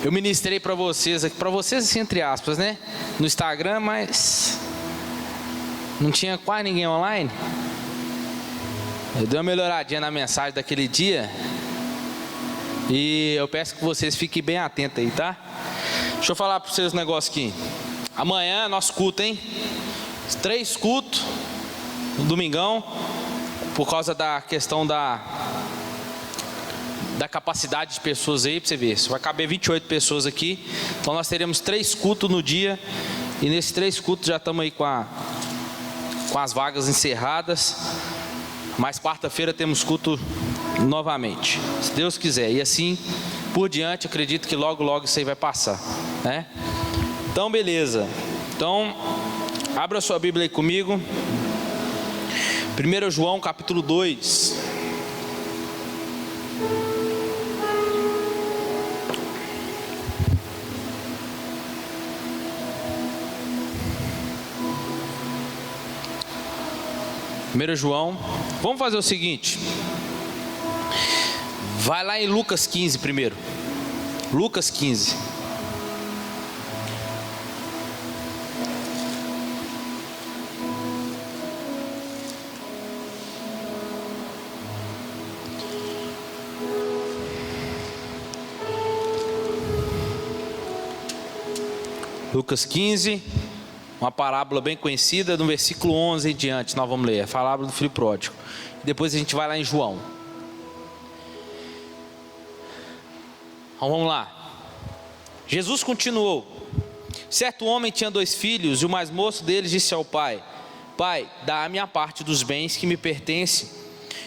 Eu ministrei para vocês assim, entre aspas, né? No Instagram, mas não tinha quase ninguém online. Eu dei uma melhoradinha na mensagem daquele dia. E eu peço que vocês fiquem bem atentos aí, tá? Deixa eu falar para vocês um negócio aqui. Amanhã é nosso culto, hein? 3 cultos no domingão. Por causa da questão da capacidade de pessoas aí, para você ver. Vai caber 28 pessoas aqui. Então nós teremos 3 cultos no dia. E nesses 3 cultos já estamos aí com as vagas encerradas. Mas quarta-feira temos culto novamente, se Deus quiser. E assim por diante, acredito que logo isso aí vai passar, né? Então beleza. Então abra sua Bíblia aí comigo. 1 João capítulo 2. João, vamos fazer o seguinte. Vai lá em Lucas 15 primeiro. Lucas 15. Lucas 15, uma parábola bem conhecida, no versículo 11 em diante, nós vamos ler, a parábola do filho pródigo. Depois a gente vai lá em João. Então vamos lá. Jesus continuou: certo homem tinha 2 filhos, e o mais moço deles disse ao pai: Pai, dá a minha parte dos bens que me pertencem.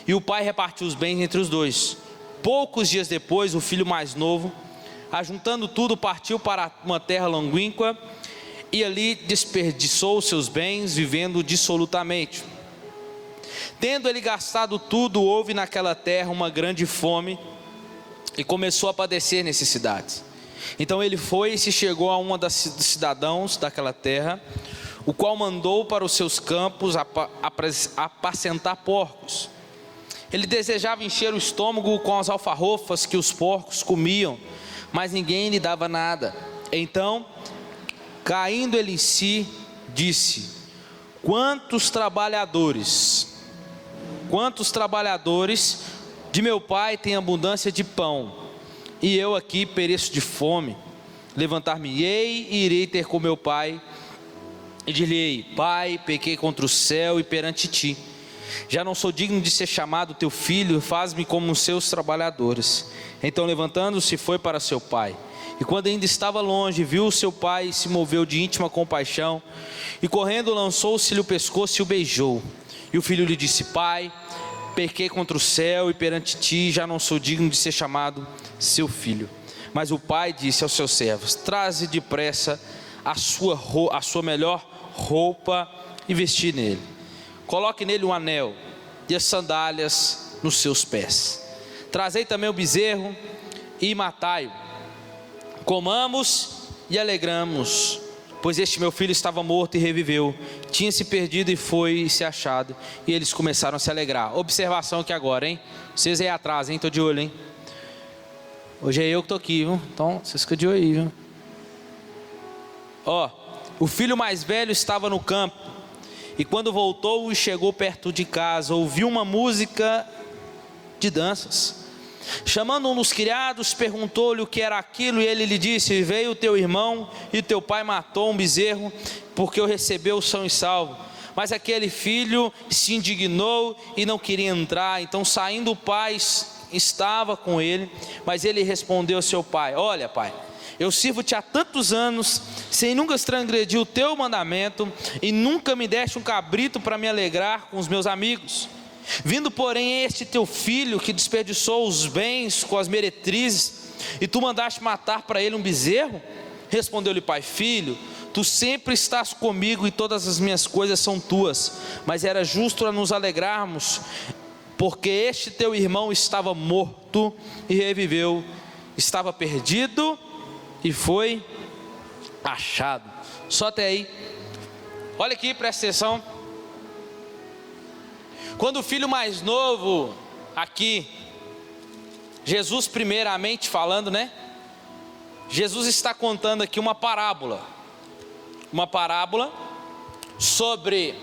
E o pai repartiu os bens entre os 2. Poucos dias depois, o filho mais novo, ajuntando tudo, partiu para uma terra longínqua, e ali desperdiçou seus bens, vivendo dissolutamente. Tendo ele gastado tudo, houve naquela terra uma grande fome, e começou a padecer necessidades. Então ele foi e se chegou a um dos cidadãos daquela terra, o qual mandou para os seus campos apacentar porcos. Ele desejava encher o estômago com as alfarrofas que os porcos comiam, mas ninguém lhe dava nada. Então, caindo ele em si, disse: quantos trabalhadores de meu pai têm abundância de pão, e eu aqui pereço de fome. Levantar-me-ei e irei ter com meu pai, e dir-lhe-ei: Pai, pequei contra o céu e perante ti. Já não sou digno de ser chamado teu filho, faz-me como os seus trabalhadores. Então, levantando-se, foi para seu pai. E quando ainda estava longe, viu o seu pai e se moveu de íntima compaixão, e correndo lançou-se-lhe o pescoço e o beijou. E o filho lhe disse: Pai, pequei contra o céu e perante ti, já não sou digno de ser chamado seu filho. Mas o pai disse aos seus servos: traze depressa a sua melhor roupa e vesti nele. Coloque nele um anel e as sandálias nos seus pés. Trazei também o bezerro e matai-o. Comamos e alegramos, pois este meu filho estava morto e reviveu, tinha se perdido e foi se achado. E eles começaram a se alegrar. Observação aqui agora, hein? Vocês aí atrás, hein? Estou de olho, hein? Hoje é eu que estou aqui, viu? Então vocês ficam de olho aí, viu? O filho mais velho estava no campo, e quando voltou e chegou perto de casa, ouviu uma música de danças. Chamando um dos criados, perguntou-lhe o que era aquilo, e ele lhe disse: veio o teu irmão e teu pai matou um bezerro, porque o recebeu são e salvo. Mas aquele filho se indignou e não queria entrar. Então, saindo, o pai estava com ele, mas ele respondeu ao seu pai: olha, pai, eu sirvo-te há tantos anos, sem nunca transgredir o teu mandamento, e nunca me deste um cabrito para me alegrar com os meus amigos. Vindo, porém, este teu filho, que desperdiçou os bens com as meretrizes, e tu mandaste matar para ele um bezerro? Respondeu-lhe o pai: filho, tu sempre estás comigo, e todas as minhas coisas são tuas. Mas era justo a nos alegrarmos, porque este teu irmão estava morto e reviveu, estava perdido e foi achado. Só até aí. Olha aqui, presta atenção. Quando o filho mais novo, aqui, Jesus primeiramente falando, né? Jesus está contando aqui uma parábola sobre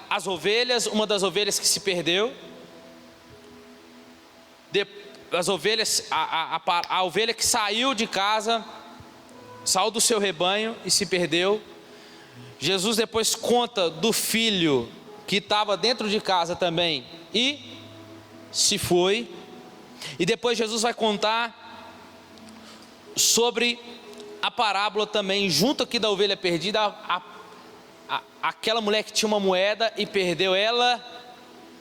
as ovelhas, uma das ovelhas que se perdeu, as ovelhas, a ovelha que saiu de casa, saiu do seu rebanho e se perdeu. Jesus depois conta do filho que estava dentro de casa também e se foi. E depois Jesus vai contar sobre a parábola também, junto aqui da ovelha perdida, aquela mulher que tinha uma moeda e perdeu ela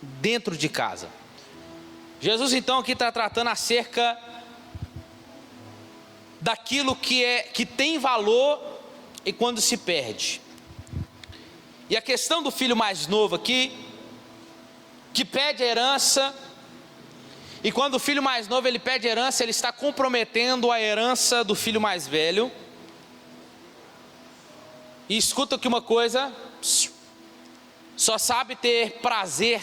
dentro de casa. Jesus então aqui está tratando acerca daquilo que tem valor e quando se perde. E a questão do filho mais novo aqui, que pede a herança, e quando o filho mais novo ele pede herança, ele está comprometendo a herança do filho mais velho. E escuta aqui uma coisa, só sabe ter prazer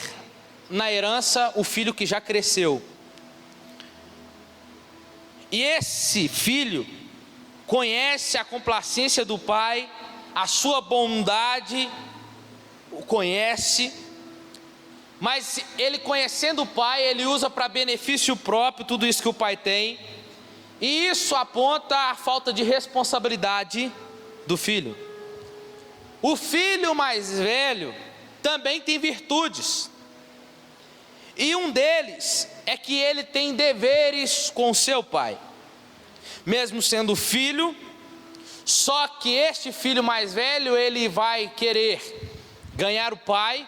na herança o filho que já cresceu. E esse filho conhece a complacência do pai, a sua bondade, o conhece, mas ele conhecendo o pai, ele usa para benefício próprio tudo isso que o pai tem, e isso aponta a falta de responsabilidade do filho. O filho mais velho também tem virtudes, e um deles é que ele tem deveres com seu pai, mesmo sendo filho. Só que este filho mais velho, ele vai querer ganhar o pai,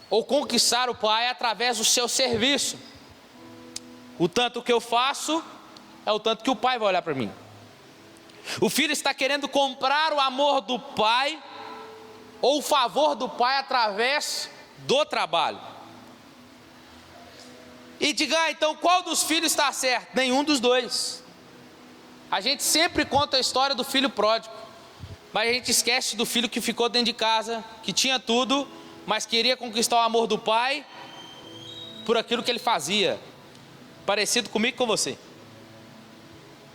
ou conquistar o pai através do seu serviço. O tanto que eu faço, é o tanto que o pai vai olhar para mim. O filho está querendo comprar o amor do pai, ou o favor do pai através do trabalho. E diga, então qual dos filhos está certo? Nenhum dos dois. A gente sempre conta a história do filho pródigo, mas a gente esquece do filho que ficou dentro de casa, que tinha tudo, mas queria conquistar o amor do pai por aquilo que ele fazia. Parecido comigo e com você.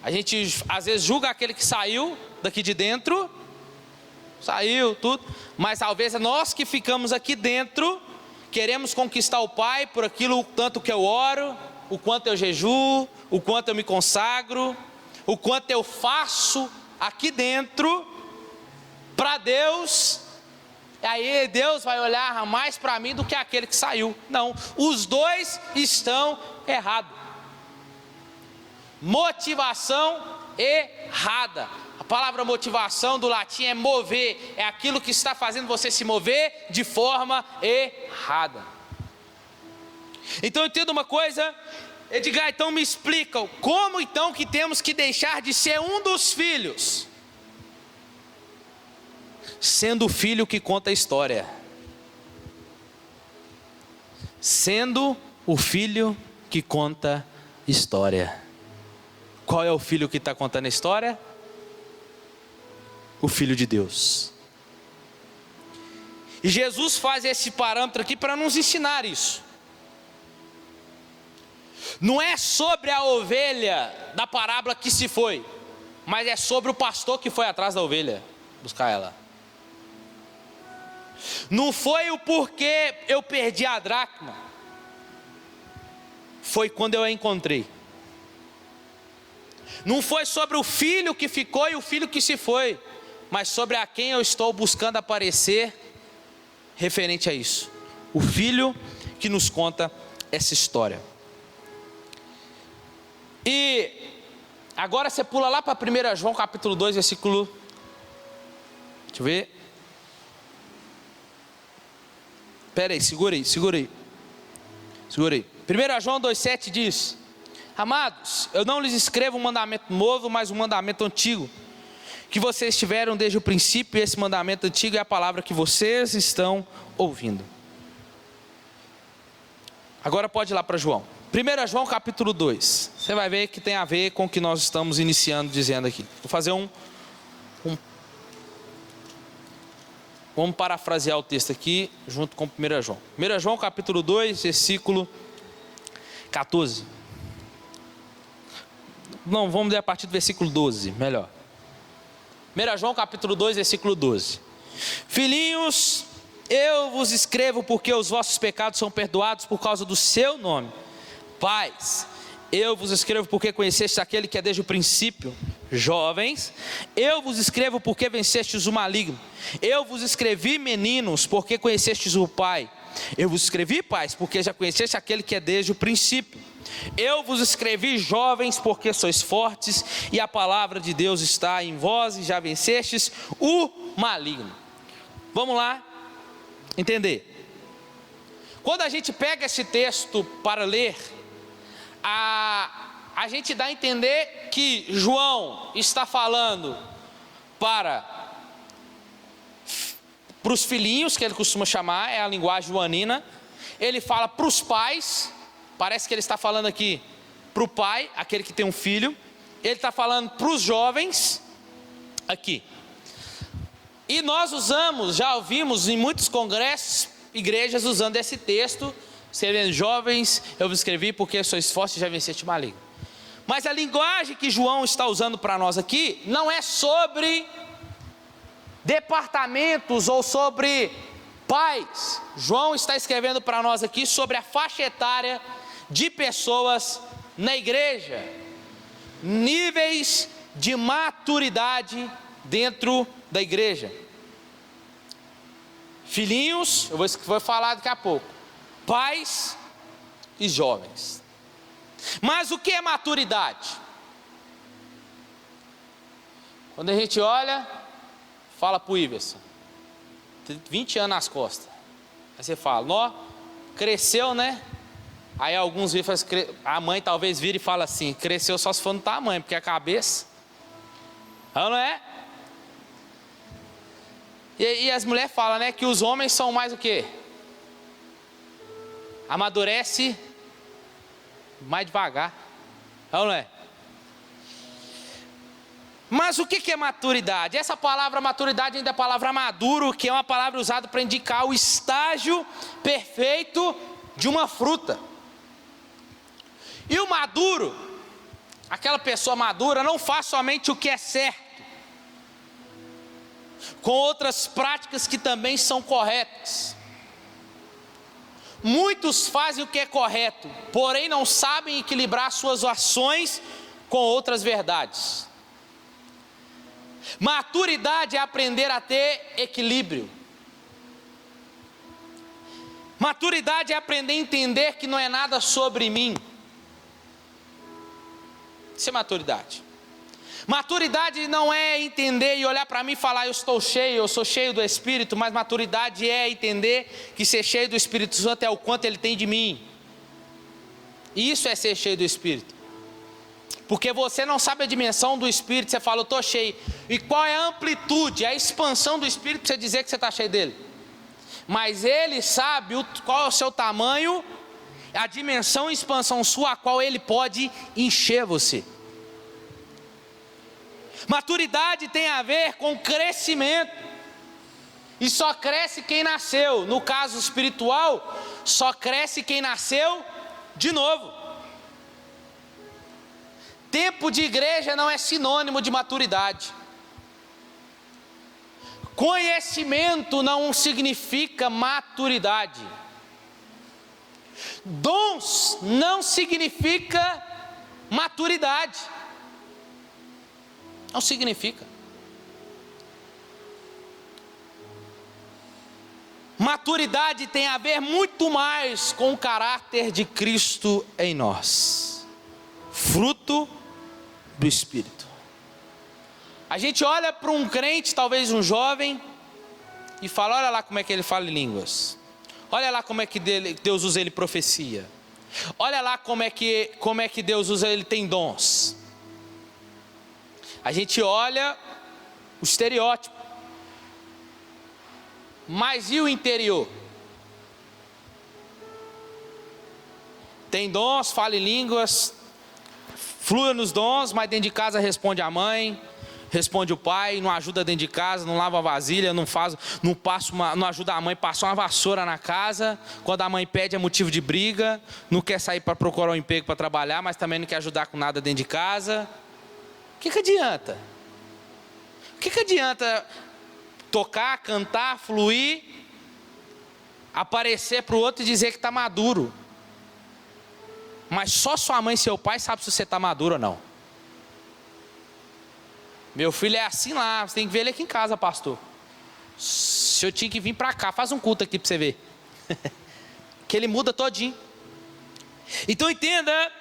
A gente às vezes julga aquele que saiu daqui de dentro, saiu tudo, mas talvez nós que ficamos aqui dentro queremos conquistar o pai por aquilo, o tanto que eu oro, o quanto eu jejuo, o quanto eu me consagro, o quanto eu faço aqui dentro para Deus. E aí Deus vai olhar mais para mim do que aquele que saiu. Não, os dois estão errados. Motivação errada. A palavra motivação do latim é mover, é aquilo que está fazendo você se mover de forma errada. Então entenda uma coisa, Edgar, então me explica, como então que temos que deixar de ser um dos filhos, sendo o filho que conta a história, sendo o filho que conta história. Qual é o filho que está contando a história? O Filho de Deus. E Jesus faz esse parâmetro aqui para nos ensinar isso. Não é sobre a ovelha da parábola que se foi, mas é sobre o pastor que foi atrás da ovelha buscar ela. Não foi o porquê eu perdi a dracma, foi quando eu a encontrei. Não foi sobre o filho que ficou e o filho que se foi, mas sobre a quem eu estou buscando aparecer referente a isso. O filho que nos conta essa história. E agora você pula lá para 1 João capítulo 2, versículo... Deixa eu ver. Espera aí, segura aí. 1 João 2,7 diz: Amados, eu não lhes escrevo um mandamento novo, mas um mandamento antigo, que vocês tiveram desde o princípio, e esse mandamento antigo é a palavra que vocês estão ouvindo. Agora pode ir lá para João. 1 João capítulo 2. Você vai ver que tem a ver com o que nós estamos iniciando dizendo aqui. Vou fazer vamos parafrasear o texto aqui junto com 1 João. 1 João capítulo 2, versículo 14. Não, vamos ler a partir do versículo 12, melhor. 1 João capítulo 2, versículo 12. Filhinhos, eu vos escrevo porque os vossos pecados são perdoados por causa do seu nome. Pais, eu vos escrevo porque conhecestes aquele que é desde o princípio. Jovens, eu vos escrevo porque vencestes o maligno. Eu vos escrevi, meninos, porque conhecestes o Pai. Eu vos escrevi, pais, porque já conheceste aquele que é desde o princípio. Eu vos escrevi, jovens, porque sois fortes e a palavra de Deus está em vós e já vencestes o maligno. Vamos lá entender. Quando a gente pega esse texto para ler, a gente dá a entender que João está falando para os filhinhos, que ele costuma chamar, é a linguagem joanina. Ele fala para os pais, parece que ele está falando aqui para o pai, aquele que tem um filho. Ele está falando para os jovens, aqui. E nós já ouvimos em muitos congressos, igrejas usando esse texto, serem jovens, eu vos escrevi porque sois fortes e já venceste o maligno. Mas a linguagem que João está usando para nós aqui, não é sobre departamentos ou sobre pais. João está escrevendo para nós aqui sobre a faixa etária de pessoas na igreja, níveis de maturidade dentro da igreja. Filhinhos, eu vou falar daqui a pouco, pais e jovens. Mas o que é maturidade? Quando a gente olha, fala para o Iverson, tem 20 anos nas costas. Aí você fala, ó, cresceu, né? Aí alguns viram, a mãe talvez vira e fala assim, cresceu só se for no tamanho, porque a cabeça, não é? E as mulheres falam, né, que os homens são mais o quê? Amadurece mais devagar, não é? Mas o que é maturidade? Essa palavra maturidade ainda é a palavra maduro, que é uma palavra usada para indicar o estágio perfeito de uma fruta. E o maduro, aquela pessoa madura, não faz somente o que é certo, com outras práticas que também são corretas. Muitos fazem o que é correto, porém não sabem equilibrar suas ações com outras verdades. Maturidade é aprender a ter equilíbrio. Maturidade é aprender a entender que não é nada sobre mim. Isso é maturidade. Maturidade não é entender e olhar para mim e falar eu estou cheio, eu sou cheio do Espírito, mas maturidade é entender que ser cheio do Espírito Santo é o quanto Ele tem de mim. Isso é ser cheio do Espírito. Porque você não sabe a dimensão do Espírito, você fala eu estou cheio. E qual é a amplitude, a expansão do Espírito para você dizer que você está cheio dele? Mas Ele sabe qual é o seu tamanho, a dimensão e expansão sua, a qual Ele pode encher você. Maturidade tem a ver com crescimento, e só cresce quem nasceu, no caso espiritual, só cresce quem nasceu de novo. Tempo de igreja não é sinônimo de maturidade. Conhecimento não significa maturidade. Dons não significa maturidade. Não significa. Maturidade tem a ver muito mais com o caráter de Cristo em nós. Fruto do Espírito. A gente olha para um crente, talvez um jovem, e fala, olha lá como é que ele fala em línguas. Olha lá como é que Deus usa ele profecia. Olha lá como é que Deus usa ele tem dons. A gente olha o estereótipo, mas e o interior? Tem dons, fala em línguas, flui nos dons, mas dentro de casa responde a mãe, responde o pai, não ajuda dentro de casa, não lava a vasilha, não ajuda a mãe a passar uma vassoura na casa. Quando a mãe pede é motivo de briga, não quer sair para procurar um emprego para trabalhar, mas também não quer ajudar com nada dentro de casa. O que adianta? O que adianta tocar, cantar, fluir, aparecer para o outro e dizer que está maduro? Mas só sua mãe e seu pai sabem se você está maduro ou não. Meu filho é assim lá, você tem que ver ele aqui em casa, pastor. Se eu tinha que vir para cá, faz um culto aqui para você ver. Que ele muda todinho. Então entenda,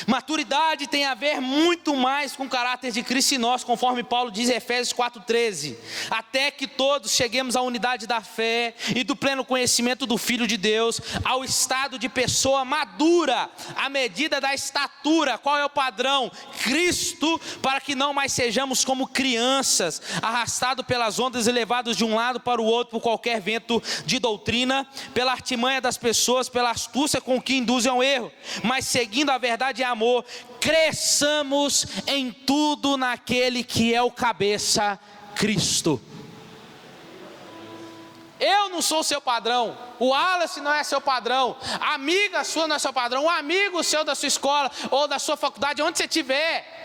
maturidade tem a ver muito mais com o caráter de Cristo em nós, conforme Paulo diz em Efésios 4,13. Até que todos cheguemos à unidade da fé e do pleno conhecimento do Filho de Deus, ao estado de pessoa madura, à medida da estatura. Qual é o padrão? Cristo, para que não mais sejamos como crianças, arrastados pelas ondas e levados de um lado para o outro por qualquer vento de doutrina, pela artimanha das pessoas, pela astúcia com que induzem ao erro, mas seguindo a verdade e amor, cresçamos em tudo naquele que é o cabeça, Cristo. Eu não sou seu padrão, o Wallace não é seu padrão, a amiga sua não é seu padrão, o amigo seu da sua escola ou da sua faculdade, onde você estiver.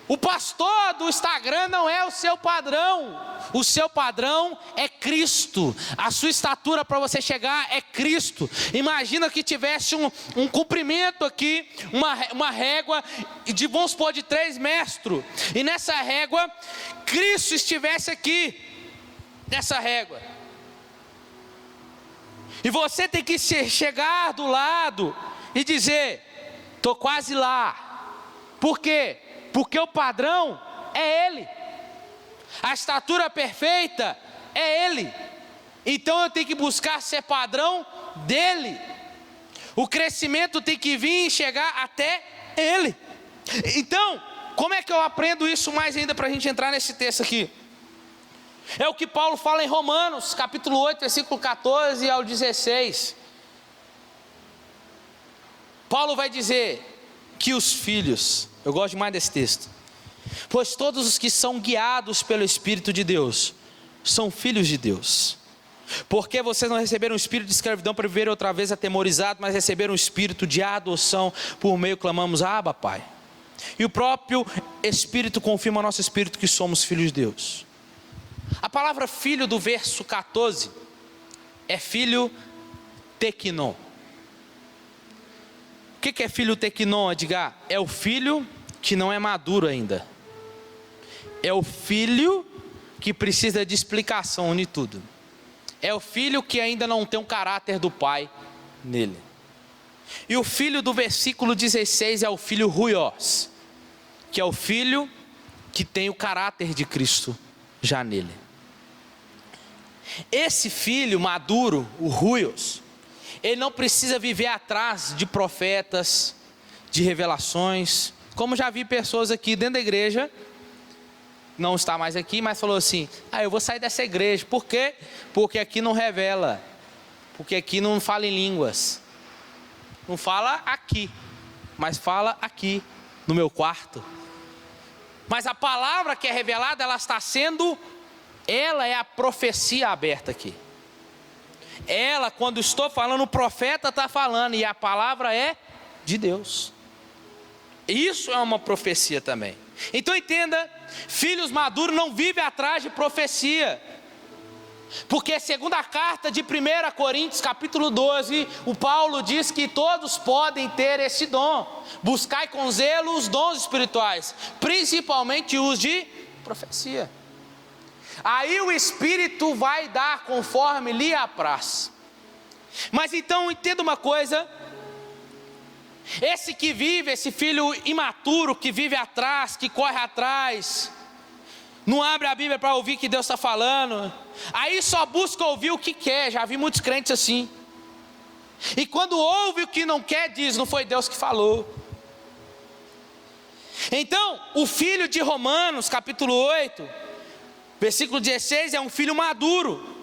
O pastor do Instagram não é o seu padrão. O seu padrão é Cristo. A sua estatura para você chegar é Cristo. Imagina que tivesse um comprimento aqui, uma régua vamos supor, de 3 metros. E nessa régua, Cristo estivesse aqui, nessa régua. E você tem que chegar do lado e dizer: estou quase lá. Por quê? Porque o padrão é Ele. A estatura perfeita é Ele. Então eu tenho que buscar ser padrão dEle. O crescimento tem que vir e chegar até Ele. Então, como é que eu aprendo isso mais ainda para a gente entrar nesse texto aqui? É o que Paulo fala em Romanos, capítulo 8, versículo 14 ao 16. Paulo vai dizer que os filhos, eu gosto demais desse texto, pois todos os que são guiados pelo Espírito de Deus, são filhos de Deus. Porque vocês não receberam o espírito de escravidão para viver outra vez atemorizados, mas receberam o espírito de adoção, por meio clamamos: Abba, Pai. E o próprio Espírito confirma ao nosso espírito que somos filhos de Deus. A palavra filho do verso 14 é filho tekinon. O que é filho tekinon, Edgar? É o filho que não é maduro ainda. É o filho que precisa de explicação de tudo. É o filho que ainda não tem o caráter do pai nele. E o filho do versículo 16 é o filho ruios, que é o filho que tem o caráter de Cristo já nele. Esse filho maduro, o ruios, ele não precisa viver atrás de profetas, de revelações. Como já vi pessoas aqui dentro da igreja, não está mais aqui, mas falou assim: eu vou sair dessa igreja. Por quê? Porque aqui não revela, porque aqui não fala em línguas. Não fala aqui, mas fala aqui, no meu quarto. Mas a palavra que é revelada, ela é a profecia aberta aqui. Ela, quando estou falando, o profeta está falando, e a palavra é de Deus. Isso é uma profecia também. Então entenda, filhos maduros não vivem atrás de profecia. Porque segundo a carta de 1 Coríntios capítulo 12, o Paulo diz que todos podem ter esse dom. Buscai com zelo os dons espirituais, principalmente os de profecia. Aí o Espírito vai dar conforme lhe apraz. Mas então entenda uma coisa: esse filho imaturo que vive atrás, que corre atrás, não abre a Bíblia para ouvir o que Deus está falando, aí só busca ouvir o que quer. Já vi muitos crentes assim. E quando ouve o que não quer, diz: não foi Deus que falou. Então, o filho de Romanos, capítulo 8, versículo 16, é um filho maduro.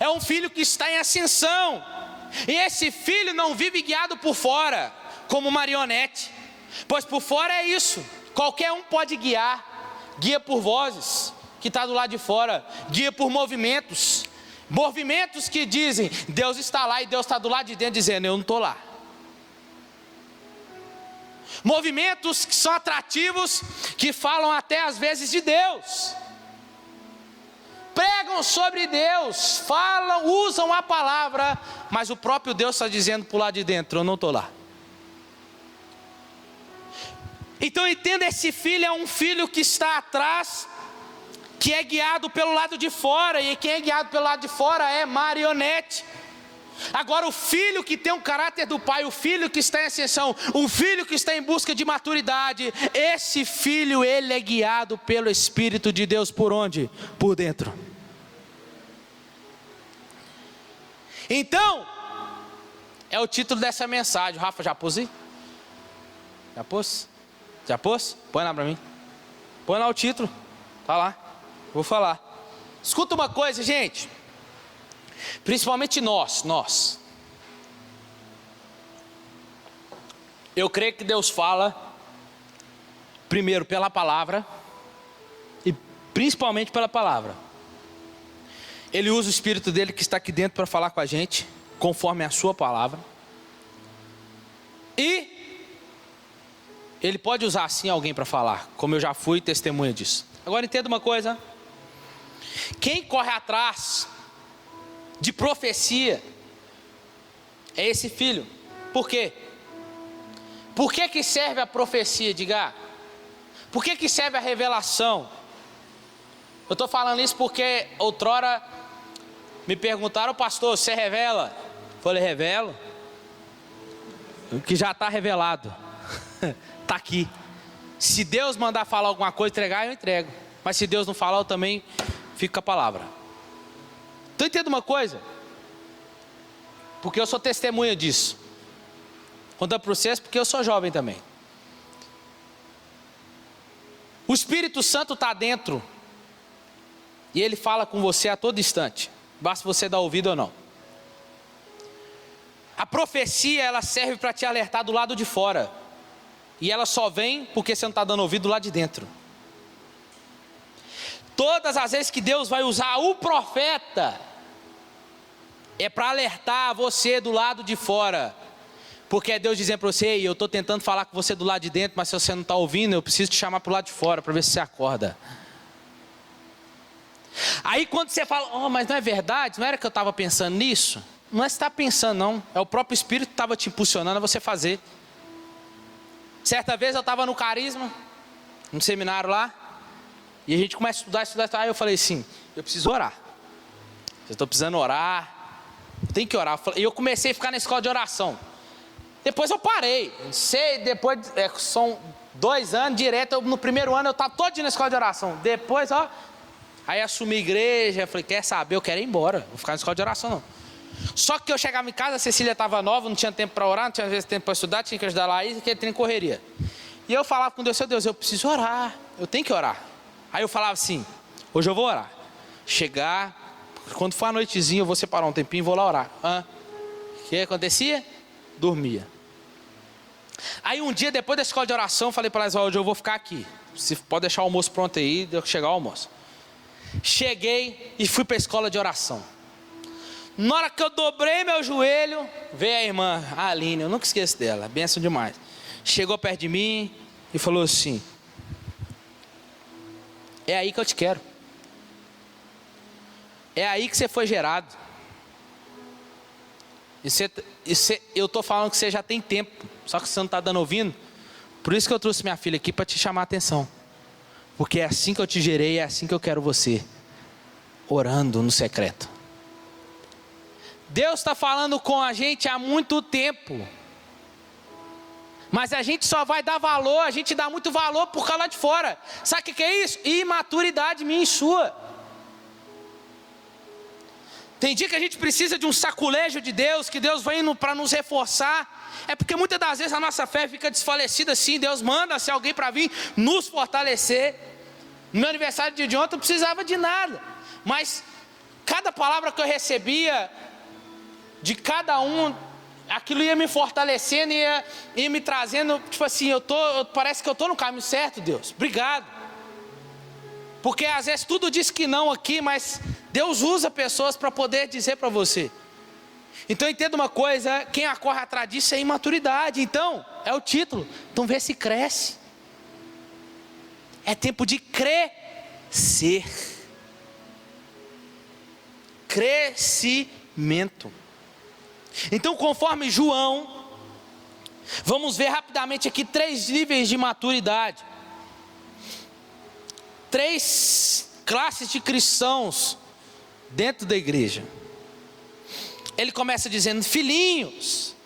É um filho que está em ascensão. E esse filho não vive guiado por fora, como marionete. Pois por fora é isso: qualquer um pode guiar. Guia por vozes. que está do lado de fora, guia por movimentos. Movimentos que dizem, Deus está lá, e Deus está do lado de dentro dizendo, eu não estou lá. Movimentos que são atrativos, que falam até às vezes de Deus. Pregam sobre Deus, falam, usam a palavra, mas o próprio Deus está dizendo para o lado de dentro, eu não estou lá. Então entenda, esse filho é um filho que está atrás, que é guiado pelo lado de fora, e quem é guiado pelo lado de fora é marionete. Agora o filho que tem o caráter do pai, o filho que está em ascensão, o filho que está em busca de maturidade, esse filho, ele é guiado pelo Espírito de Deus, por onde? Por dentro. Então, é o título dessa mensagem. O Rafa já pôs aí? Já pôs? Já pôs? Põe lá para mim. Põe lá o título. Tá lá. Vou falar. Escuta uma coisa, gente. Principalmente nós. Eu creio que Deus fala, primeiro pela palavra, e principalmente pela palavra. Ele usa o Espírito dele que está aqui dentro para falar com a gente, conforme a sua palavra. E ele pode usar assim alguém para falar, como eu já fui testemunha disso. Agora entenda uma coisa. Quem corre atrás de profecia é esse filho. Por quê? Por que serve a profecia? Diga. Por que serve a revelação? Eu estou falando isso porque outrora me perguntaram, pastor, você revela? Eu falei, revelo. O que já está revelado está aqui. Se Deus mandar falar alguma coisa, entregar, eu entrego. Mas se Deus não falar, eu também fico com a palavra. Então entenda uma coisa, porque eu sou testemunha disso. Contando para vocês, porque eu sou jovem também. O Espírito Santo está dentro, e Ele fala com você a todo instante, basta você dar ouvido ou não. A profecia, ela serve para te alertar do lado de fora, e ela só vem porque você não está dando ouvido do lado de dentro. Todas as vezes que Deus vai usar o profeta, é para alertar você do lado de fora, porque é Deus dizendo para você, eu estou tentando falar com você do lado de dentro, mas se você não está ouvindo, eu preciso te chamar para o lado de fora, para ver se você acorda. Aí quando você fala, oh, mas não é verdade, não era que eu estava pensando nisso? Não é que você está pensando não, é o próprio Espírito que estava te impulsionando a você fazer. Certa vez eu estava no Carisma, no seminário lá, e a gente começa a estudar, aí eu falei assim, eu preciso orar. Eu estou precisando orar, eu tenho que orar. E eu comecei a ficar na escola de oração. Depois eu parei, depois são 2 anos direto, no primeiro ano eu estava todo na escola de oração. Depois, aí assumi a igreja, falei, quer saber, eu quero ir embora, vou ficar na escola de oração não. Só que eu chegava em casa, a Cecília estava nova, não tinha tempo para orar, não tinha às vezes tempo para estudar, tinha que ajudar lá, e aquele trem correria. E eu falava com Deus, seu Deus, eu preciso orar, eu tenho que orar. Aí eu falava assim, hoje eu vou orar. Chegar, quando for a noitezinha, eu vou separar um tempinho e vou lá orar. O que acontecia? Dormia. Aí um dia, depois da escola de oração, eu falei para elas, hoje eu vou ficar aqui. Você pode deixar o almoço pronto aí, deu que chegar o almoço. Cheguei e fui para a escola de oração. Na hora que eu dobrei meu joelho, veio a irmã, a Aline, eu nunca esqueço dela, benção demais. Chegou perto de mim e falou assim, é aí que eu te quero. É aí que você foi gerado. Eu estou falando que você já tem tempo, só que você não está dando ouvindo. Por isso que eu trouxe minha filha aqui, para te chamar a atenção. Porque é assim que eu te gerei, é assim que eu quero você. Orando no secreto. Deus está falando com a gente há muito tempo. Mas a gente só vai dar valor, a gente dá muito valor por causa lá de fora. Sabe o que é isso? Imaturidade minha e sua. Tem dia que a gente precisa de um saculejo de Deus, que Deus vem para nos reforçar. É porque muitas das vezes a nossa fé fica desfalecida assim. Deus manda se alguém para vir nos fortalecer. No meu aniversário de ontem eu não precisava de nada. Mas cada palavra que eu recebia de cada um, aquilo ia me fortalecendo, ia me trazendo, tipo assim, parece que eu estou no caminho certo, Deus. Obrigado. Porque às vezes tudo diz que não aqui, mas Deus usa pessoas para poder dizer para você. Então entenda uma coisa, quem corre atrás disso é imaturidade. Então, é o título. Então vê se cresce. É tempo de crescer. Crescimento. Então, conforme João, vamos ver rapidamente aqui 3 níveis de maturidade. 3 classes de cristãos dentro da igreja. Ele começa dizendo: filhinhos.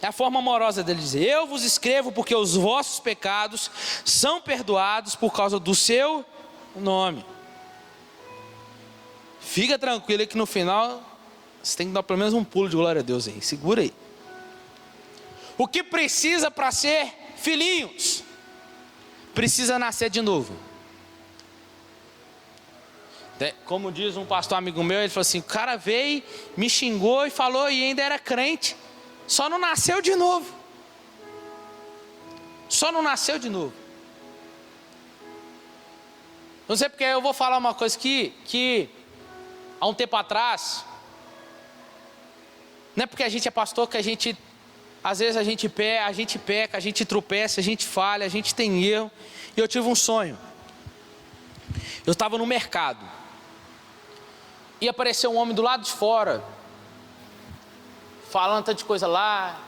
É a forma amorosa dele dizer: eu vos escrevo porque os vossos pecados são perdoados por causa do seu nome. Fica tranquilo aí que no final você tem que dar pelo menos um pulo de glória a Deus aí. Segura aí. O que precisa para ser filhinhos? Precisa nascer de novo. Como diz um pastor amigo meu, ele falou assim: o cara veio, me xingou e falou e ainda era crente, só não nasceu de novo. Só não nasceu de novo. Não sei porque eu vou falar uma coisa que há um tempo atrás, não é porque a gente é pastor que a gente, às vezes a gente peca, a gente tropeça, a gente falha, a gente tem erro. E eu tive um sonho. Eu estava no mercado e apareceu um homem do lado de fora, falando tanta coisa lá.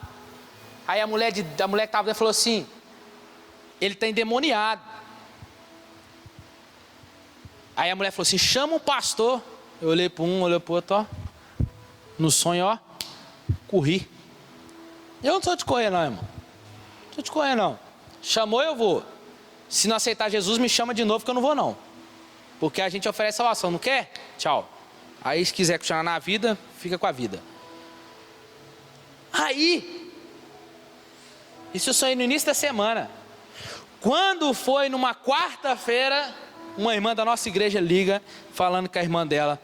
Aí a mulher que estava dentro falou assim: ele está endemoniado. Aí a mulher falou assim: chama o pastor. Eu olhei para um, olhei para o outro, ó. No sonho, ó, corri. Eu não estou de correr não, irmão. Não estou de correr não. Chamou, eu vou. Se não aceitar Jesus, me chama de novo que eu não vou não. Porque a gente oferece salvação, não quer? Tchau. Aí se quiser continuar na vida, fica com a vida. Aí, isso eu sonhei no início da semana. Quando foi numa quarta-feira, uma irmã da nossa igreja liga, falando que a irmã dela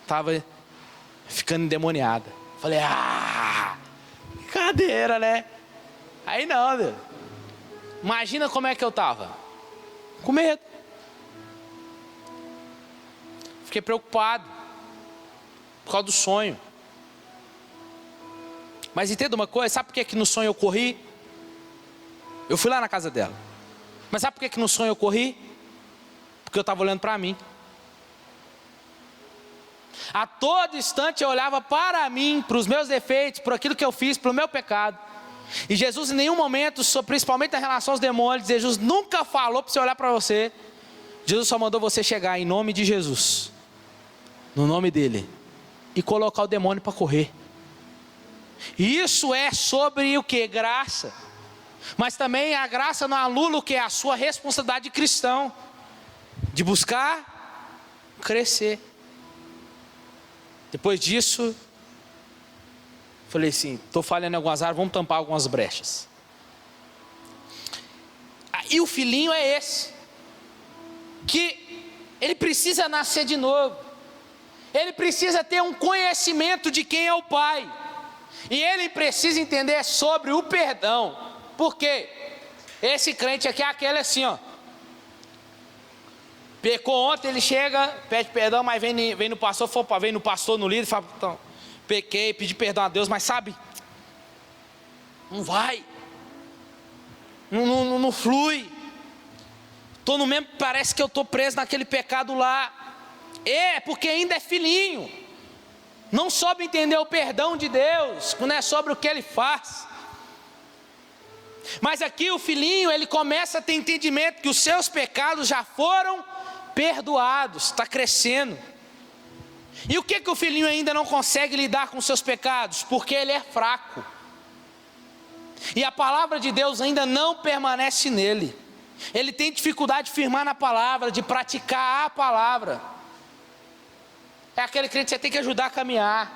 estava ficando endemoniada. Falei: brincadeira, né? Aí não, Deus. Imagina como é que eu estava. Com medo. Fiquei preocupado. Por causa do sonho. Mas entenda uma coisa, sabe por que no sonho eu corri? Eu fui lá na casa dela. Mas sabe por que no sonho eu corri? Porque eu estava olhando para mim. A todo instante eu olhava para mim, para os meus defeitos, por aquilo que eu fiz, para o meu pecado. E Jesus em nenhum momento, principalmente em relação aos demônios, Jesus nunca falou para você olhar para você. Jesus só mandou você chegar em nome de Jesus, no nome dele, e colocar o demônio para correr. E isso é sobre o que? Graça. Mas também a graça não anula o que é a sua responsabilidade de cristão, de buscar crescer. Depois disso, falei assim: estou falhando em algumas áreas, vamos tampar algumas brechas. E o filhinho é esse, que ele precisa nascer de novo. Ele precisa ter um conhecimento de quem é o Pai. E ele precisa entender sobre o perdão. Por quê? Esse crente aqui é aquele assim, ó. Pecou ontem, ele chega, pede perdão, mas vem no pastor, vem no pastor, no líder, fala: então, pequei, pedi perdão a Deus, mas sabe, não vai, não flui, estou no mesmo, parece que eu estou preso naquele pecado lá. Porque ainda é filhinho, não soube entender o perdão de Deus, não é sobre o que ele faz. Mas aqui o filhinho, ele começa a ter entendimento que os seus pecados já foram perdoados, está crescendo. E o que o filhinho ainda não consegue lidar com os seus pecados? Porque ele é fraco. E a palavra de Deus ainda não permanece nele. Ele tem dificuldade de firmar na palavra, de praticar a palavra. É aquele crente que você tem que ajudar a caminhar.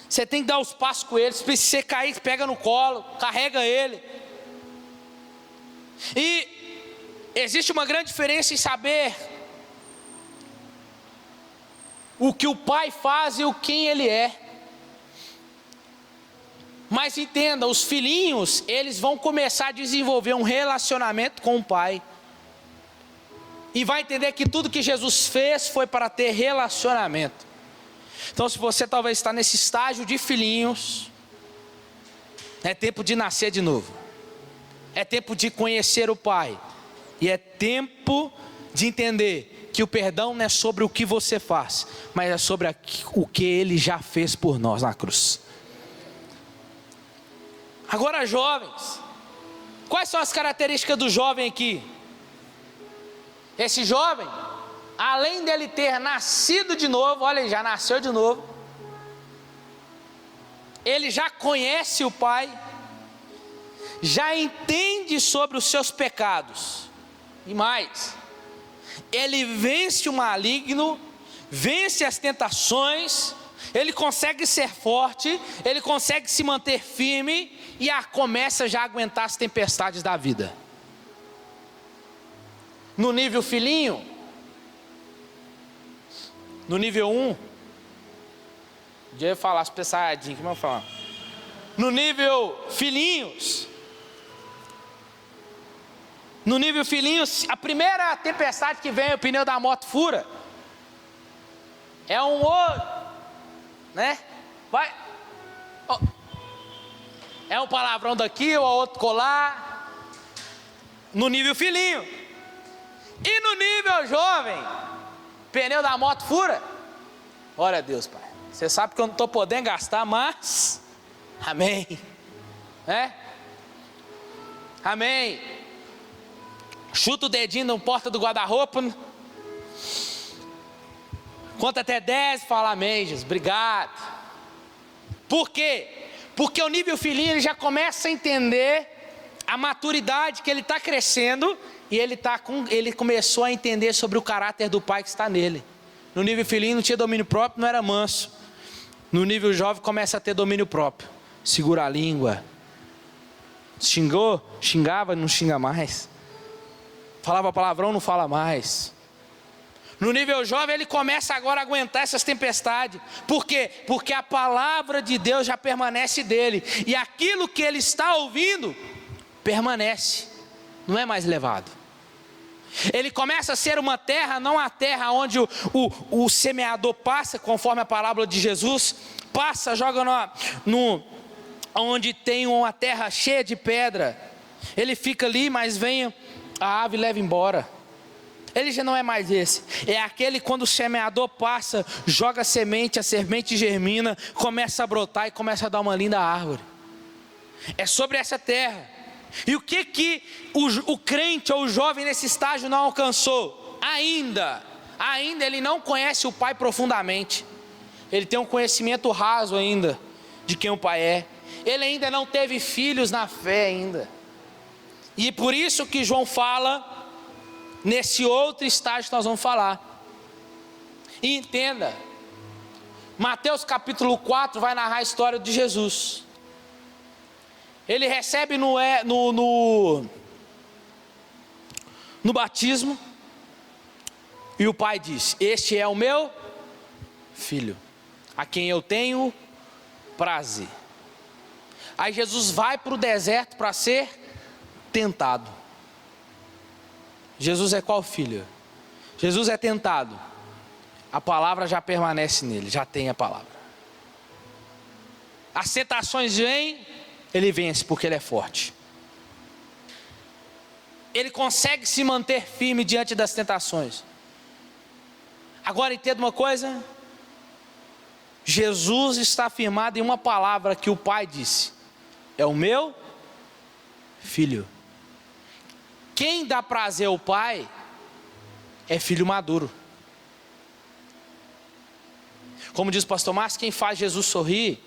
Você tem que dar os passos com ele. Se você cair, pega no colo, carrega ele. E existe uma grande diferença em saber o que o Pai faz e o quem Ele é. Mas entenda, os filhinhos, eles vão começar a desenvolver um relacionamento com o Pai. e vai entender que tudo que Jesus fez foi para ter relacionamento. Então, se você talvez está nesse estágio de filhinhos, é tempo de nascer de novo, é tempo de conhecer o Pai, e é tempo de entender que o perdão não é sobre o que você faz, mas é sobre o que Ele já fez por nós na cruz. Agora, jovens, quais são as características do jovem aqui? Esse jovem, além dele ter nascido de novo, olha, ele já nasceu de novo, ele já conhece o Pai, já entende sobre os seus pecados, e mais, ele vence o maligno, vence as tentações, ele consegue ser forte, ele consegue se manter firme, e começa já a aguentar as tempestades da vida. No nível filhinho, no nível 1, eu ia falar as pesadinhas, como eu falo? No nível filhinhos, a primeira tempestade que vem, o pneu da moto fura, é um olho, né? Vai, é um palavrão daqui ou outro colar, no nível filhinho. E no nível jovem, pneu da moto fura, glória a Deus, Pai, você sabe que eu não estou podendo gastar, mas, amém, né? Amém. Chuta o dedinho na porta do guarda-roupa, conta até 10 e fala amém, Jesus, obrigado. Por quê? Porque o nível filhinho, ele já começa a entender a maturidade que ele está crescendo, e ele começou a entender sobre o caráter do Pai que está nele. No nível filhinho não tinha domínio próprio, não era manso. No nível jovem começa a ter domínio próprio, segura a língua, xingava, não xinga mais, falava palavrão, não fala mais. No nível jovem ele começa agora a aguentar essas tempestades. Por quê? Porque a palavra de Deus já permanece dele, e aquilo que ele está ouvindo permanece, não é mais levado. Ele começa a ser uma terra, não a terra onde o semeador passa, conforme a palavra de Jesus, passa, joga onde tem uma terra cheia de pedra, ele fica ali, mas vem a ave e leva embora. Ele já não é mais esse, é aquele quando o semeador passa, joga a semente germina, começa a brotar e começa a dar uma linda árvore. É sobre essa terra. E o que o crente ou o jovem nesse estágio não alcançou? Ainda ele não conhece o Pai profundamente. Ele tem um conhecimento raso ainda de quem o Pai é. Ele ainda não teve filhos na fé ainda. E por isso que João fala nesse outro estágio que nós vamos falar. E entenda, Mateus capítulo 4 vai narrar a história de Jesus. Ele recebe no batismo, e o Pai diz: este é o meu filho, a quem eu tenho prazer. Aí Jesus vai para o deserto para ser tentado. Jesus é qual filho? Jesus é tentado. A palavra já permanece nele, já tem a palavra. As tentações vêm, ele vence porque ele é forte. Ele consegue se manter firme diante das tentações. Agora entenda uma coisa: Jesus está firmado em uma palavra que o Pai disse: é o meu filho. Quem dá prazer ao Pai é filho maduro. Como diz o pastor Márcio, quem faz Jesus sorrir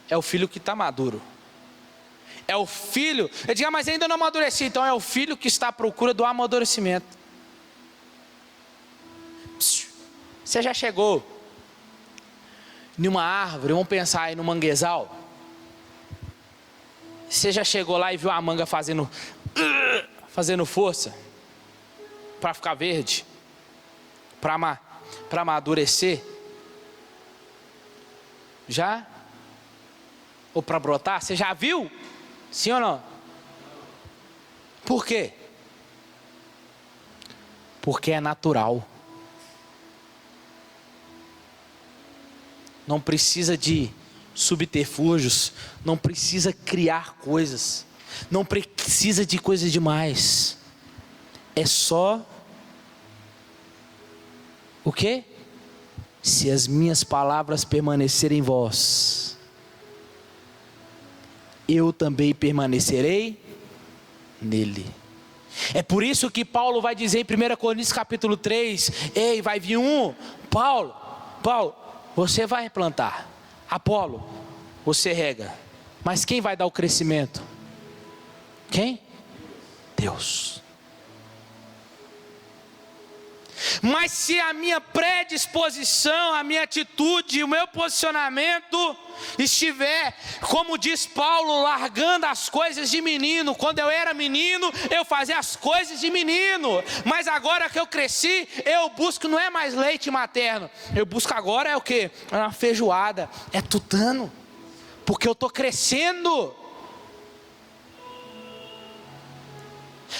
é o filho que está maduro. É o filho, eu digo, mas ainda não amadureci, então é o filho que está à procura do amadurecimento. Você já chegou em uma árvore, vamos pensar aí no manguezal. Você já chegou lá e viu a manga fazendo força para ficar verde, para amadurecer? Já? Ou para brotar? Você já viu? Sim ou não? Por quê? porque é natural. Não precisa de subterfúgios, não precisa criar coisas, não precisa de coisas demais. É só o quê? Se as minhas palavras permanecerem em vós, eu também permanecerei nele. É por isso que Paulo vai dizer em 1 Coríntios capítulo 3, ei, vai vir Paulo, você vai plantar, Apolo, você rega, mas quem vai dar o crescimento? Quem? Deus. Mas se a minha predisposição, a minha atitude, o meu posicionamento estiver, como diz Paulo, largando as coisas de menino. Quando eu era menino, eu fazia as coisas de menino, mas agora que eu cresci, eu busco, não é mais leite materno, eu busco agora é o quê? É uma feijoada, é tutano, porque eu estou crescendo.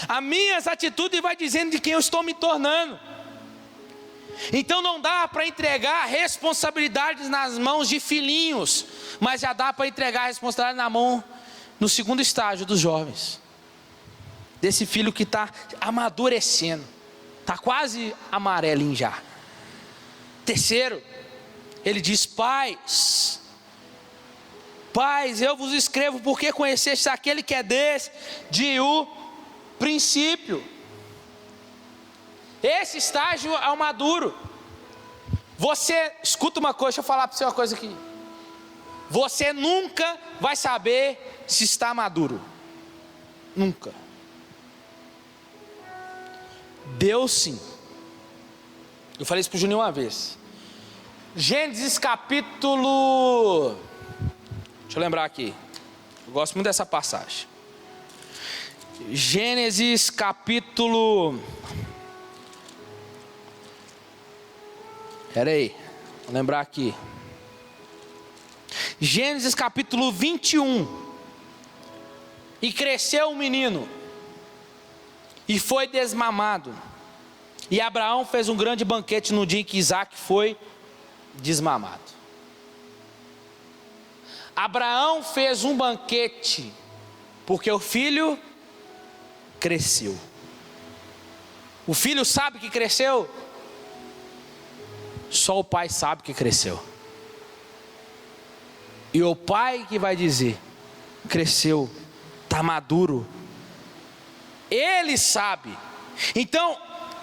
As minhas atitudes vai dizendo de quem eu estou me tornando. Então não dá para entregar responsabilidades nas mãos de filhinhos, mas já dá para entregar a responsabilidade na mão, no segundo estágio dos jovens, desse filho que está amadurecendo, está quase amarelinho já. Terceiro, ele diz: pais, eu vos escrevo porque conheceste aquele que é desde o princípio. Esse estágio é o maduro. Você, escuta uma coisa, deixa eu falar para você uma coisa aqui. Você nunca vai saber se está maduro. Nunca. Deus sim. Eu falei isso para o Juninho uma vez. Gênesis capítulo... Deixa eu lembrar aqui. Eu gosto muito dessa passagem. Gênesis capítulo... Espera aí, vou lembrar aqui. Gênesis capítulo 21. E cresceu o menino, e foi desmamado. E Abraão fez um grande banquete no dia em que Isaac foi desmamado. Abraão fez um banquete, porque o filho cresceu. O filho sabe que cresceu? Só o pai sabe que cresceu. E o pai que vai dizer: cresceu, está maduro. Ele sabe. Então,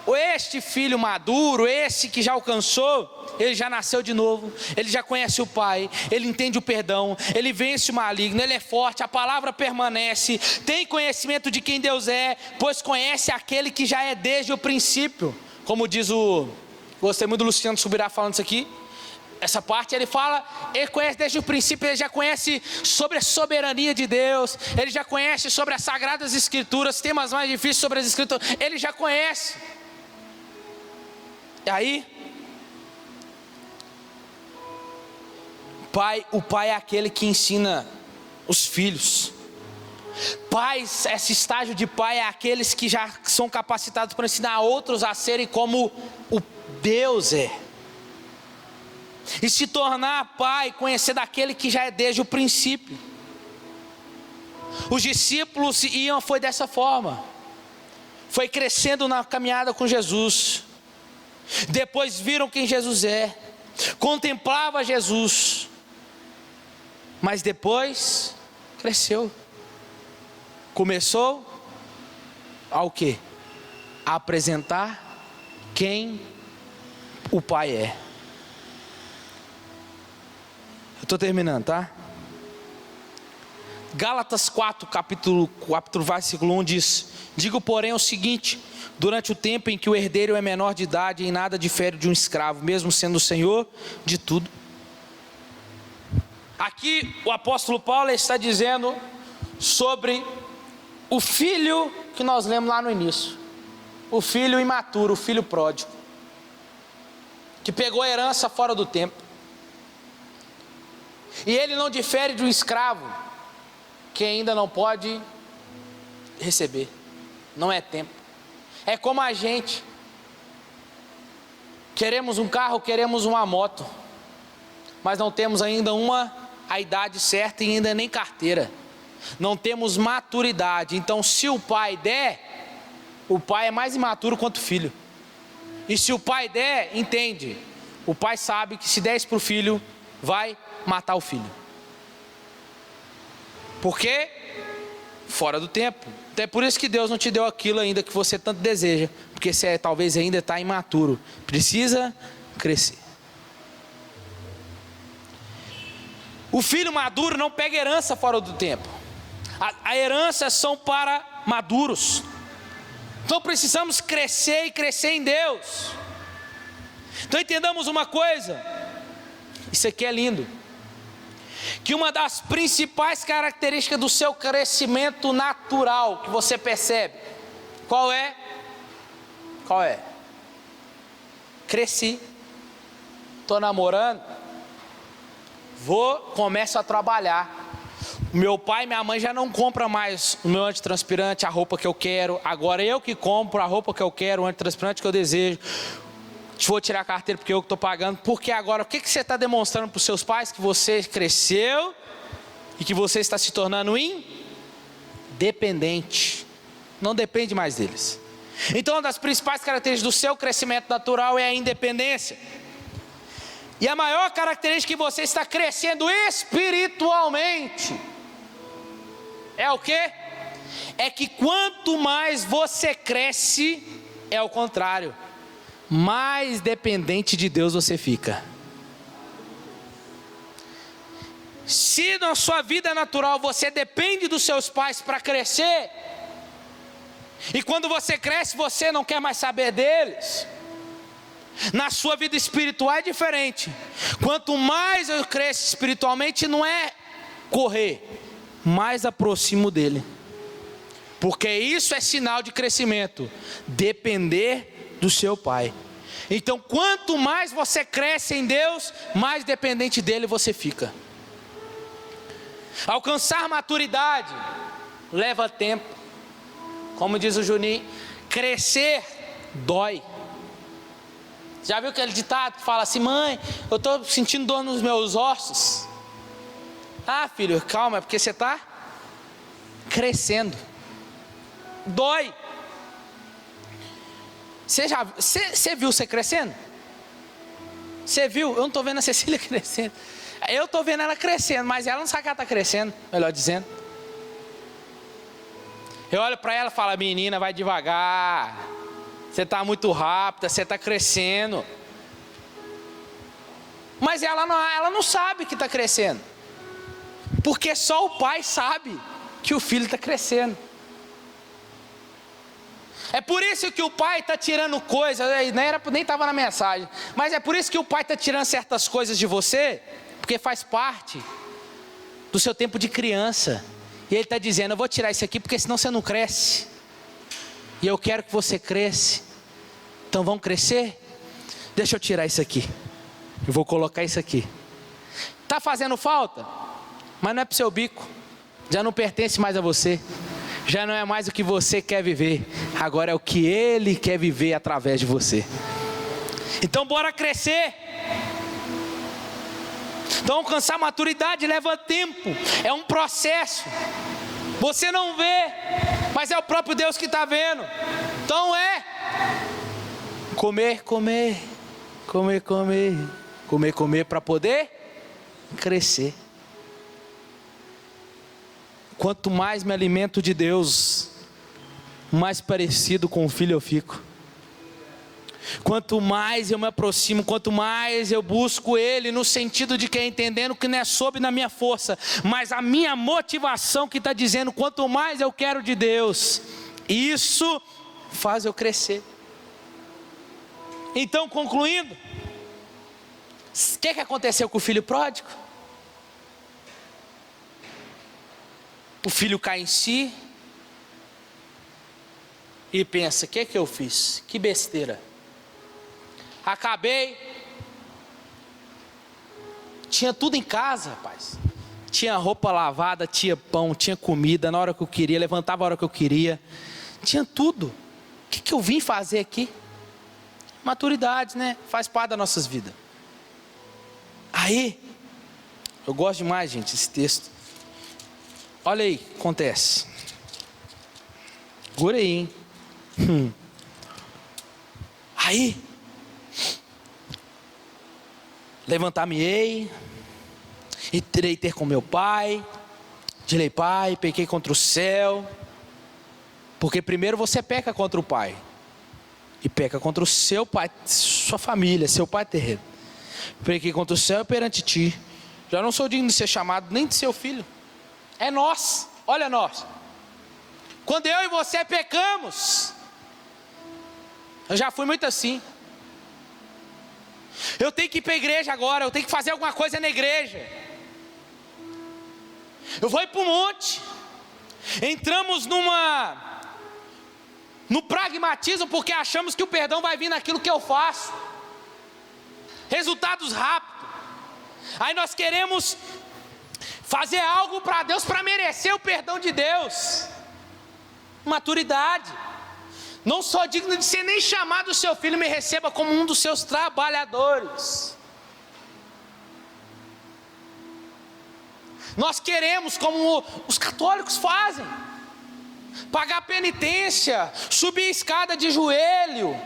este filho maduro, esse que já alcançou, ele já nasceu de novo, ele já conhece o pai, ele entende o perdão, ele vence o maligno, ele é forte, a palavra permanece, tem conhecimento de quem Deus é, pois conhece aquele que já é desde o princípio. Como diz gostei muito do Luciano Subirá falando isso aqui. Essa parte ele fala, ele conhece desde o princípio, ele já conhece sobre a soberania de Deus, ele já conhece sobre as sagradas escrituras, temas mais difíceis sobre as escrituras, ele já conhece. E aí, o pai é aquele que ensina os filhos. Pais, esse estágio de pai é aqueles que já são capacitados para ensinar outros a serem como o Deus é. E se tornar pai, conhecer daquele que já é desde o princípio. Os discípulos foi dessa forma. Foi crescendo na caminhada com Jesus. Depois viram quem Jesus é. Contemplava Jesus. Mas depois cresceu. Começou ao quê? A apresentar quem o pai é. Eu estou terminando, tá? Gálatas 4, capítulo 4, versículo 1 diz: digo porém o seguinte: durante o tempo em que o herdeiro é menor de idade, em nada difere de um escravo, mesmo sendo o senhor de tudo. Aqui o apóstolo Paulo está dizendo sobre o filho que nós lemos lá no início, o filho imaturo, o filho pródigo, que pegou a herança fora do tempo. E ele não difere de um escravo que ainda não pode receber, não é tempo. É como a gente, Queremos um carro, queremos uma moto, mas não temos ainda a idade certa e ainda nem carteira. Não temos maturidade. Então, se o pai der, o pai é mais imaturo quanto o filho. E se o pai der, entende. O pai sabe que se der isso para o filho, vai matar o filho. Por quê? Fora do tempo. Então é por isso que Deus não te deu aquilo ainda que você tanto deseja. Porque você talvez ainda está imaturo. Precisa crescer. O filho maduro não pega herança fora do tempo. A herança são para maduros. Então precisamos crescer e crescer em Deus. Então entendamos uma coisa. Isso aqui é lindo. Que uma das principais características do seu crescimento natural, que você percebe, qual é? Qual é? Cresci. Estou namorando. Começo a trabalhar. Meu pai e minha mãe já não compram mais o meu antitranspirante, a roupa que eu quero. Agora eu que compro a roupa que eu quero, o antitranspirante que eu desejo. Vou tirar a carteira porque eu que estou pagando. Porque agora, o que você está demonstrando para os seus pais? Que você cresceu e que você está se tornando independente. Não depende mais deles. Então, uma das principais características do seu crescimento natural é a independência. E a maior característica que você está crescendo espiritualmente é o quê? É que quanto mais você cresce, é o contrário, mais dependente de Deus você fica. Se na sua vida natural você depende dos seus pais para crescer, e quando você cresce você não quer mais saber deles, na sua vida espiritual é diferente. Quanto mais eu cresço espiritualmente, não é correr, mais aproximo dele. Porque isso é sinal de crescimento, depender do seu pai. Então quanto mais você cresce em Deus, mais dependente dele você fica. Alcançar maturidade leva tempo. Como diz o Juninho, crescer dói. Já viu aquele ditado que fala assim: mãe, eu estou sentindo dor nos meus ossos. Ah, filho, calma, é porque você está crescendo. Dói. Você viu você crescendo? Você viu? Eu não estou vendo a Cecília crescendo. Eu estou vendo ela crescendo, mas ela não sabe que ela está crescendo, melhor dizendo. Eu olho para ela e falo: menina, vai devagar. Você está muito rápida, você está crescendo. Mas ela não sabe que está crescendo. Porque só o pai sabe que o filho está crescendo. É por isso que o pai está tirando coisas, nem estava na mensagem, mas é por isso que o pai está tirando certas coisas de você, porque faz parte do seu tempo de criança. E ele está dizendo: eu vou tirar isso aqui porque senão você não cresce. E eu quero que você cresça. Então vamos crescer? Deixa eu tirar isso aqui. Eu vou colocar isso aqui. Está fazendo falta? Mas não é para o seu bico. Já não pertence mais a você. Já não é mais o que você quer viver. Agora é o que ele quer viver através de você. Então bora crescer. Então alcançar maturidade leva tempo. É um processo. Você não vê, mas é o próprio Deus que está vendo. Então é comer para poder crescer. Quanto mais me alimento de Deus, mais parecido com o filho eu fico. Quanto mais eu me aproximo, quanto mais eu busco Ele, no sentido de que entendendo que não é sobre na minha força, mas a minha motivação que está dizendo, quanto mais eu quero de Deus, isso faz eu crescer. Então, concluindo, o que aconteceu com o filho pródigo? O filho cai em si e pensa: o que eu fiz? Que besteira. Acabei. Tinha tudo em casa, rapaz. Tinha roupa lavada, tinha pão, tinha comida na hora que eu queria, levantava a hora que eu queria. Tinha tudo. O que eu vim fazer aqui? Maturidade, né? Faz parte das nossas vidas. Aí, eu gosto demais, gente, esse texto. Olha aí, acontece. Segura aí, hein? Aí, levantar-me-ei, e terei ter com meu pai. Direi, pai, pequei contra o céu. Porque primeiro você peca contra o pai. E peca contra o seu pai, sua família, seu pai terreno. Pequei contra o céu perante ti. Já não sou digno de ser chamado nem de seu filho. É nós, olha nós. Quando eu e você pecamos, eu já fui muito assim. Eu tenho que ir para a igreja agora, eu tenho que fazer alguma coisa na igreja. Eu vou ir para o monte. Entramos no pragmatismo, porque achamos que o perdão vai vir naquilo que eu faço. Resultados rápidos. Aí nós queremos fazer algo para Deus, para merecer o perdão de Deus. Maturidade. Não sou digno de ser nem chamado seu filho, me receba como um dos seus trabalhadores. Nós queremos, como os católicos fazem, pagar penitência, subir a escada de joelho,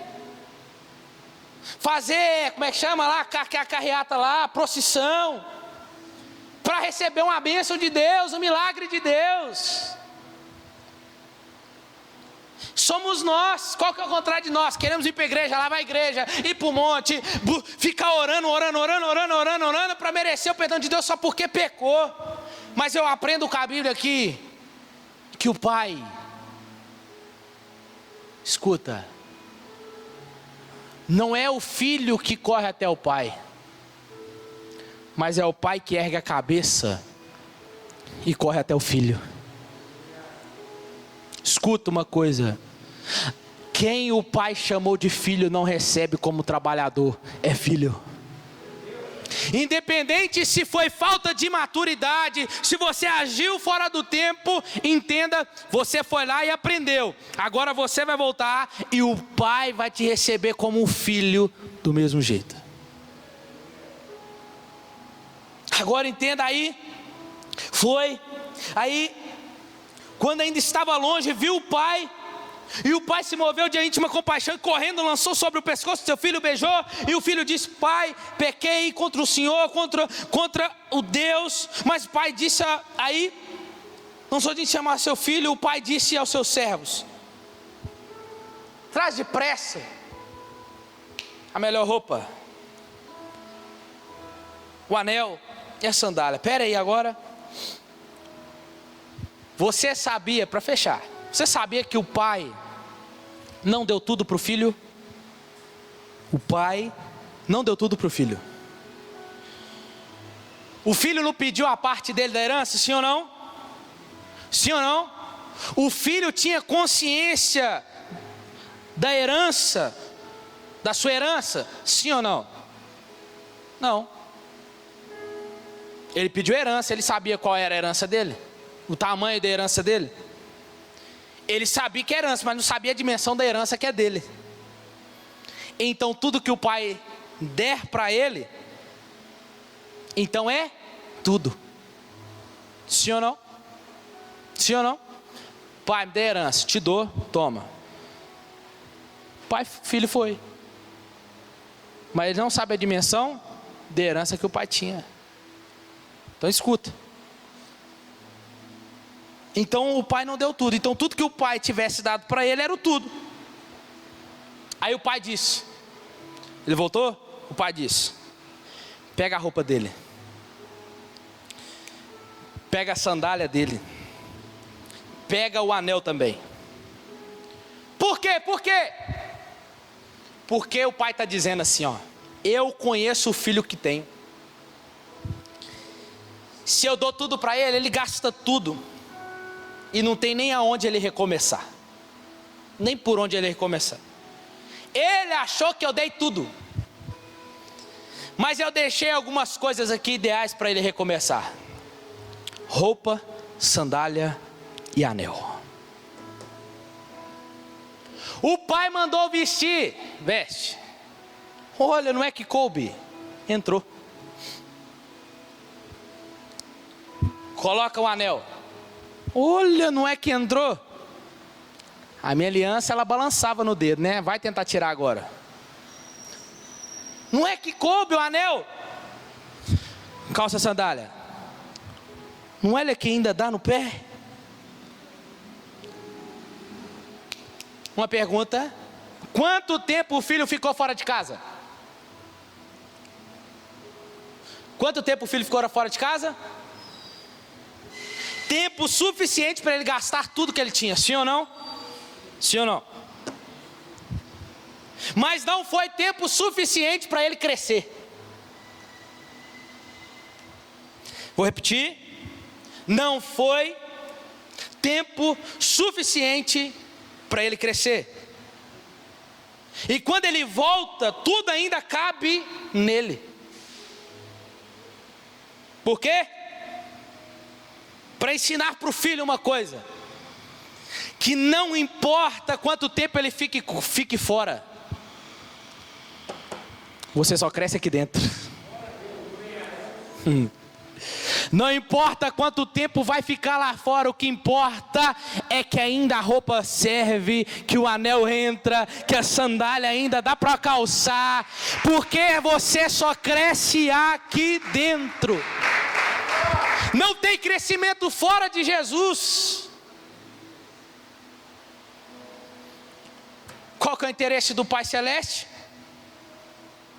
fazer, como é que chama lá, a carreata lá, procissão, para receber uma bênção de Deus, um milagre de Deus. Somos nós. Qual que é o contrário de nós? Queremos ir para a igreja, lá vai a igreja, ir para o monte, ficar orando para merecer o perdão de Deus só porque pecou. Mas eu aprendo com a Bíblia aqui que o Pai, escuta, não é o filho que corre até o Pai, mas é o Pai que ergue a cabeça e corre até o filho. Escuta uma coisa: quem o Pai chamou de filho não recebe como trabalhador, é filho. Independente se foi falta de maturidade, se você agiu fora do tempo, entenda, você foi lá e aprendeu. Agora você vai voltar e o Pai vai te receber como um filho do mesmo jeito. Agora entenda aí, quando ainda estava longe, viu o pai, e o pai se moveu de íntima compaixão, correndo, lançou sobre o pescoço do seu filho, beijou, e o filho disse: pai, pequei contra o Senhor, contra o Deus. Mas o pai disse aí, não sou de chamar seu filho. O pai disse aos seus servos: traz depressa a melhor roupa, o anel e a sandália. Pera aí agora. Você sabia, para fechar, você sabia que o pai não deu tudo para o filho? O pai não deu tudo para o filho. O filho não pediu a parte dele da herança, sim ou não? Sim ou não? O filho tinha consciência da herança, da sua herança, sim ou não? Não. Ele pediu herança, ele sabia qual era a herança dele? O tamanho da herança dele? Ele sabia que é herança, mas não sabia a dimensão da herança que é dele. Então tudo que o pai der para ele, então é tudo. Sim ou não? Sim ou não? Pai, me dê herança, te dou, toma. Pai, filho foi. Mas ele não sabe a dimensão da herança que o pai tinha. Então escuta. Então o pai não deu tudo. Então tudo que o pai tivesse dado para ele era o tudo. Aí o pai disse, ele voltou? O pai disse: pega a roupa dele, pega a sandália dele, pega o anel também. Por quê? Por quê? Porque o pai está dizendo assim, ó: eu conheço o filho que tem. Se eu dou tudo para ele, ele gasta tudo. E não tem nem aonde ele recomeçar. Nem por onde ele recomeçar. Ele achou que eu dei tudo. Mas eu deixei algumas coisas aqui ideais para ele recomeçar: roupa, sandália e anel. O pai mandou vestir, veste. Olha, não é que coube? Entrou. Coloca o anel. Olha, não é que entrou? A minha aliança, ela balançava no dedo, né? Vai tentar tirar agora. Não é que coube o anel? Calça a sandália. Não é que ainda dá no pé? Uma pergunta. Quanto tempo o filho ficou fora de casa? Quanto tempo o filho ficou fora de casa? Tempo suficiente para ele gastar tudo que ele tinha, sim ou não? Sim ou não? Mas não foi tempo suficiente para ele crescer. Vou repetir. Não foi tempo suficiente para ele crescer. E quando ele volta, tudo ainda cabe nele. Por quê? Para ensinar para o filho uma coisa: que não importa quanto tempo ele fique fora, você só cresce aqui dentro. Não importa quanto tempo vai ficar lá fora, o que importa é que ainda a roupa serve, que o anel entra, que a sandália ainda dá para calçar, porque você só cresce aqui dentro. Não tem crescimento fora de Jesus. Qual que é o interesse do Pai Celeste?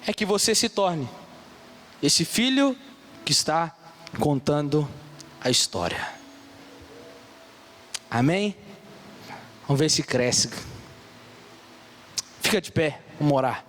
É que você se torne esse filho que está contando a história. Amém? Vamos ver se cresce. Fica de pé, vamos orar.